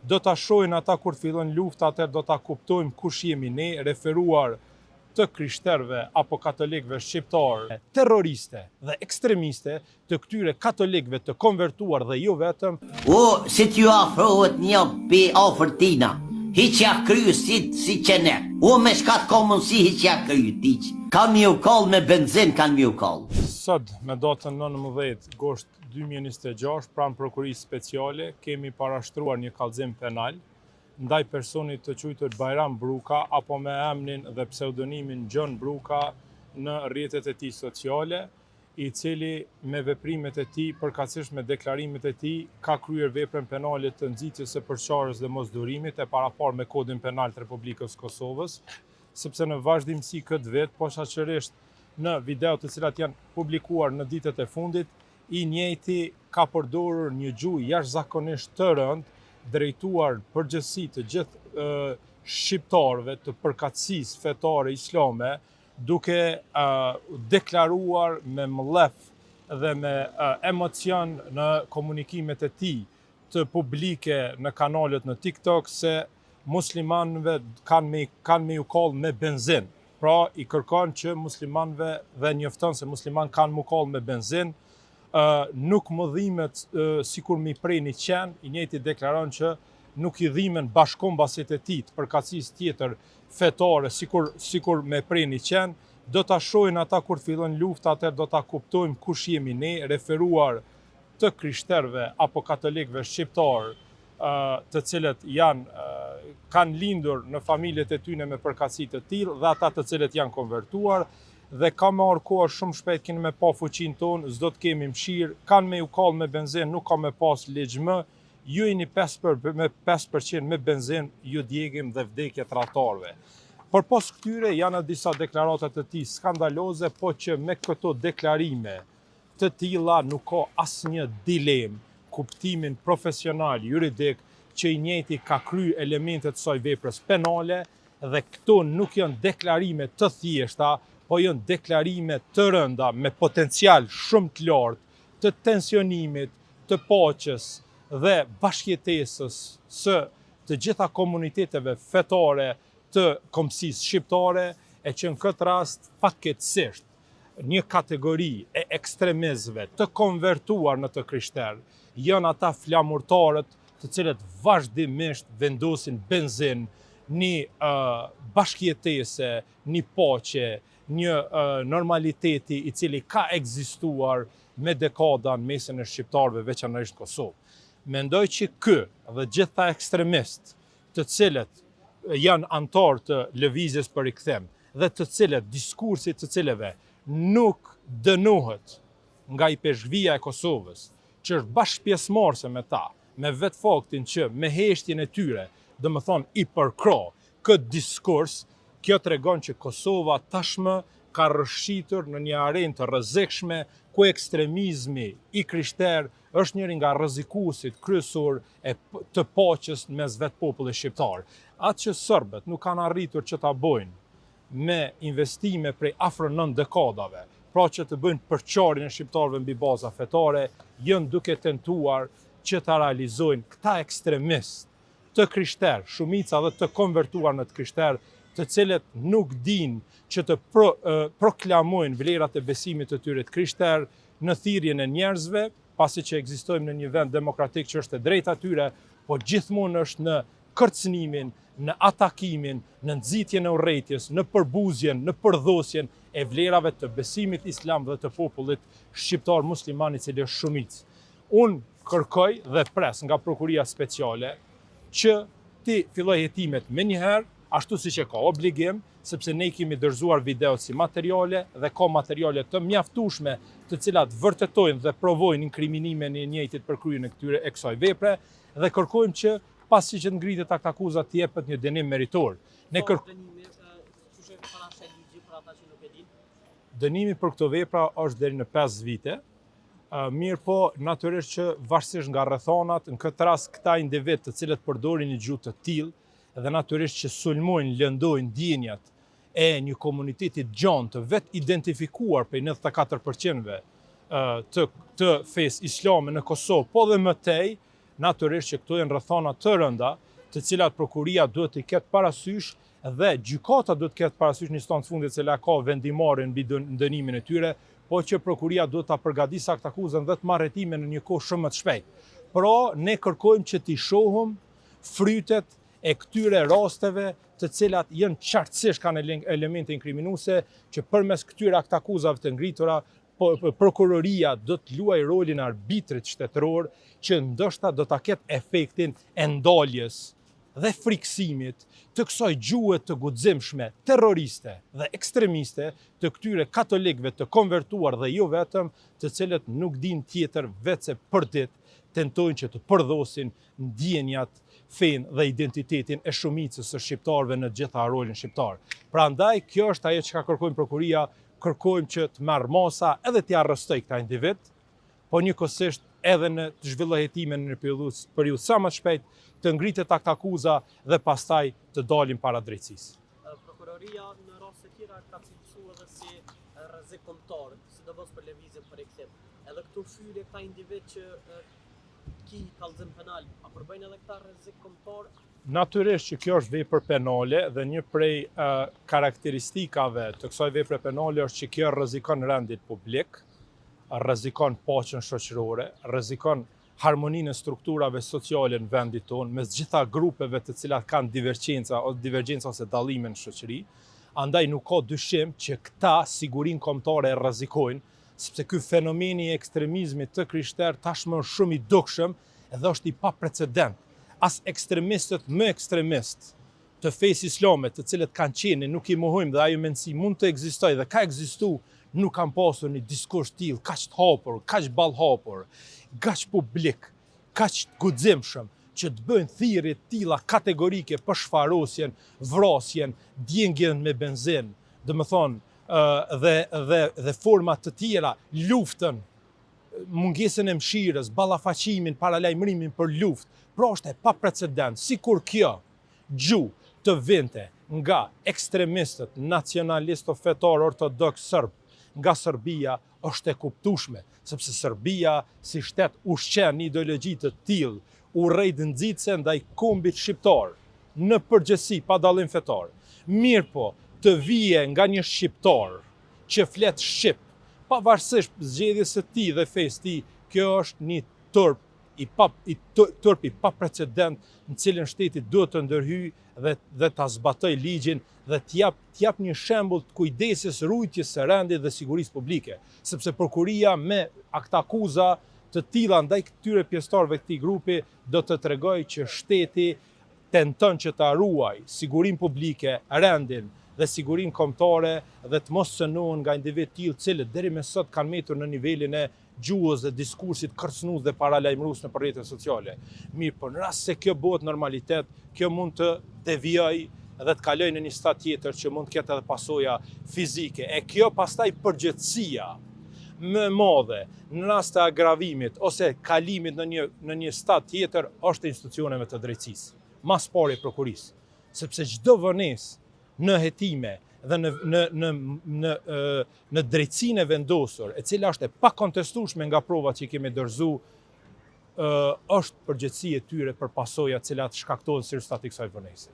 do ta shohin ata kur fillon lufta, atë do ta kuptojmë kush jemi ne, referuar të krishterëve apo katolikëve shqiptar, terroriste dhe ekstremiste të këtyre katolikëve të konvertuar dhe jo vetëm. O, si t'ju afrohet një pe afër tina, hiqja kryu si qene. O, me shkat ka mundësi hiqja kryu tiq. Kanë mi u kall me benzin, kanë mi u kall. Sot, me datën 19 gosht 2026, pranë prokurisë speciale, kemi parashtruar një kallëzim penal ndaj personit të quajtur Bajram Bruka apo me emrin dhe pseudonimin John Bruka në rrjetet e tij sociale, i cili me veprimet e tij, përkatësisht me deklarimet e tij, ka kryer veprën penale të nxitjes së përçarjes dhe mosdurimit e paraparë me Kodin Penal të Republikës Kosovës, sepse në vazhdimsi këtë vit, posaçërisht në videot të cilat janë publikuar në ditët e fundit, i njëjti ka përdorur një gjuhë jashtëzakonisht të rëndë, drejtuar përgjithësi të gjithë shqiptarëve të përkatësisë fetare islame, duke deklaruar me mllef dhe me emocion në komunikimet e tij të publike në kanalet në TikTok se muslimanëve kanë me u kall me benzin. Pra i kërkon që muslimanëve dhe njofton se musliman kanë mu kall me benzin, nuk më dhimet sikur mi prej një qenë, i njëjti deklaron që nuk i dhimen bashkombasit e tij të përkatësisë tjetër fetare, sikur me prej një qenë, do ta shohin ata kur fillon lufta, atë do ta kuptojmë kush jemi ne, referuar të krishterëve apo katolikëve shqiptar, të cilët kanë lindur në familjet e tyre me përkatësi të tillë dhe ata të cilët janë konvertuar. Dhe ka marrë kohë shumë shpejt keni me pa fuqinë tonë, s'do të kemi mëshirë, kanë me u kall me benzin, nuk ka me pas ligj më, ju jeni 5% me benzin, ju djegim dhe vdekje tradhtarëve. Por pas këtyre janë disa deklaratat të tij skandaloze, po që me këto deklarime të tilla nuk ka asnjë dilemë, kuptimin profesional, juridik, që i njëjti ka kryer elementet të saj veprës penale dhe këto nuk janë deklarime të thjeshta, po janë deklarime të rënda me potencial shumë të lartë të tensionimit, të paqes dhe bashkëjetesës së të gjitha komuniteteve fetare të kombësisë shqiptare, e që në këtë rast fatkeqësisht një kategori e ekstremistëve të konvertuar në të krishterë janë ata flamurtarët të cilët vazhdimisht vendosin benzin, një bashkëjetese, një paqe, një normaliteti i cili ka ekzistuar me dekada në mesin e shqiptarëve, veçanërisht Kosovë. Mendoj që dhe gjitha ekstremist të cilët janë antar të lëvizjes për rikthim dhe të cilët diskursit të cilëve nuk dënohet nga i peshqvia e Kosovës, që është bashkëpjesëmarrëse me ta, me vetë faktin që me heshtjen e tyre, do më thonë i përkra këtë diskurs, kjo tregon që Kosova tashmë ka rrëshqitur në një arenë të rrezikshme ku ekstremizmi i krishterë është njëri nga rrezikuesit kryesor të paqes mes vetë popullit shqiptar. Atë që serbët nuk kanë arritur që ta bojnë me investime prej afro 9 dekadave, pra që të bëjnë përçarjen e shqiptarëve mbi baza fetare, janë duke tentuar që ta realizojnë këta ekstremistë të krishterë, shumica dhe të konvertuar në të krishterë, të cilët nuk dinë që të proklamojnë vlerat e besimit të tyre të krishterë në thirrjen e njerëzve, pasi që ekzistojmë në një vend demokratik që është e drejta tyre, po gjithmonë është në kërcënimin, në atakimin, në nxitjen e urrëties, në përbuzjen, në përdhosjen e vlerave të besimit islam dhe të popullit shqiptar musliman i cili është shumicë. Unë kërkoj dhe pres nga prokuria speciale që ti filloj hetimet me njëherë, ashtu si që ka obligim, sepse ne kemi dorëzuar videot si materiale dhe ka materiale të mjaftueshme të cilat vërtetojnë dhe provojnë inkriminimin e njëjtit për kryen e kësaj vepre dhe kërkojmë që pasi që ngritet akuzat të jepet një dënim meritor. Dënimi për këto vepra është deri në 5 vite. Mirë po, natyrisht që varësisht nga rrethonat, në këtë rast këta individ të cilët përdorin një gjuhë të tillë dhe natyrisht që sulmojnë, lëndojnë ndjenjat e një komuniteti gjanë të vetë identifikuar për 94% të fesë islame në Kosovë, po dhe më tej, natyrisht që këto janë rrethana të rënda, të cilat prokuria duhet të ketë parasysh dhe gjykata duhet të ketë parasysh në instancë fundit se la ka vendimarrje mbi dënimin e tyre, po që prokuria duhet ta përgatisë akt akuzën dhe të marrë hetime në një kohë shumë më të shpejtë. Pra, ne kërkojmë që t'i shohim frytet e këtyre rasteve të cilat janë qartësisht kanë elemente inkriminuese, që përmes këtyre akt akuzave të ngritura, prokuroria do të luajë rolin e arbitrit shtetëror, që ndoshta do ta ketë efektin e ndaljes dhe friksimit të kësaj gjuhë të guximshme, terroriste dhe ekstremiste të këtyre katolikëve të konvertuar dhe jo vetëm, të cilët nuk din tjetër vetë se për ditë tentojnë që të përdhosin ndjenjat, fenë dhe identitetin e shumicës së shqiptarëve në gjitha rolin shqiptar. Prandaj kjo është ajo që ka kërkojmë prokuria, kërkojmë që të marrë masa edhe t'ia arrestoj këta individ, po njëkohësisht edhe në të zhvilloj hetime në periudhë sa më shpejt, të ngritet akt akuza dhe pastaj të dalin para drejtësisë. Prokuroria në raste të tjera ka cilësuar edhe si rrezik kombëtar, sidomos për lëvizjen për ekstrem. Edhe këtu fyre këta individ që ki kallëzim penal, a përbëjnë edhe këta rrezik kombëtar? Natyrisht që kjo është vepër penale dhe një prej karakteristikave të kësaj vepre penale është që kjo rrezikon rendin publik, rrezikon paqen shoqërore, rrezikon harmoninë e strukturave sociale në vendit tonë, mes gjitha grupeve të cilat kanë divergjenca ose dallime në shoqëri. Andaj nuk ka dyshim që këta sigurinë kombëtare e rrezikojnë, sepse ky fenomeni i ekstremizmit të krishterë tashmë është shumë i dukshëm dhe është i paprecedent. As ekstremistët më ekstremist të fesë islame, të cilët kanë qenë, nuk i mohojmë dhe ajo mendësi mund të ekzistojë dhe ka ekzistuar, nuk kanë pasur një diskurs tillë kaq të hapur, kaq ballhapur, kaq publik, kaq guximshëm, që të bëjnë thirrje të tilla kategorike për shfarosjen, vrasjen, djengjen me benzinë, dhe forma të tjera, luftën, mungesën e mëshirës, ballafaqimin, paralajmërimin për luftë. Pra është e paprecedent, sikur kjo gjuhë të vinte nga ekstremistët nacionalistë fetar ortodoks serb, nga Serbia, është e kuptueshme, sepse Serbia si shtet ushqen një ideologji të tillë, urrejt nxitse ndaj kombit shqiptar, në përgjithësi pa dallim fetar. Mirë po, të vije nga një shqiptar që flet shqip, pavarësisht zgjedhjes së tij dhe fesë tij, kjo është një turp i paprecedent në cilën shteti duhet të ndërhyjë dhe ta zbatoj ligjin dhe t'jap një shembull të kujdesjes, rujtjes së rendit dhe sigurisë publike, sepse prokuria me akt akuza të tilla ndaj këtyre pjesëtarëve të këtij grupi do të tregojë që shteti tenton që ta ruajë sigurinë publike, rendin dhe sigurinë kombëtare dhe të mos cënohen nga individ të tillë, cilët deri më sot kanë metur në nivelin e gjuhës dhe diskursit kërcënues dhe paralajmërues në rrjetet sociale. Mirë, por në rast se kjo bëhet normalitet, kjo mund të devijojë dhe të kalojë në një stad tjetër që mund të ketë edhe pasoja fizike. E kjo pastaj përgjegjësia më e madhe në rast të agravimit ose kalimit në një stad tjetër është e institucioneve të drejtësisë, mas pari prokurisë, sepse çdo vonesë në hetime dhe në drejtsinë e vendosur, e cila është e pakontestueshme nga provat që i kemi dorëzuar, është përgjegjësia e tyre për pasojat cilat shkaktohen si rezultat i kësaj vonese.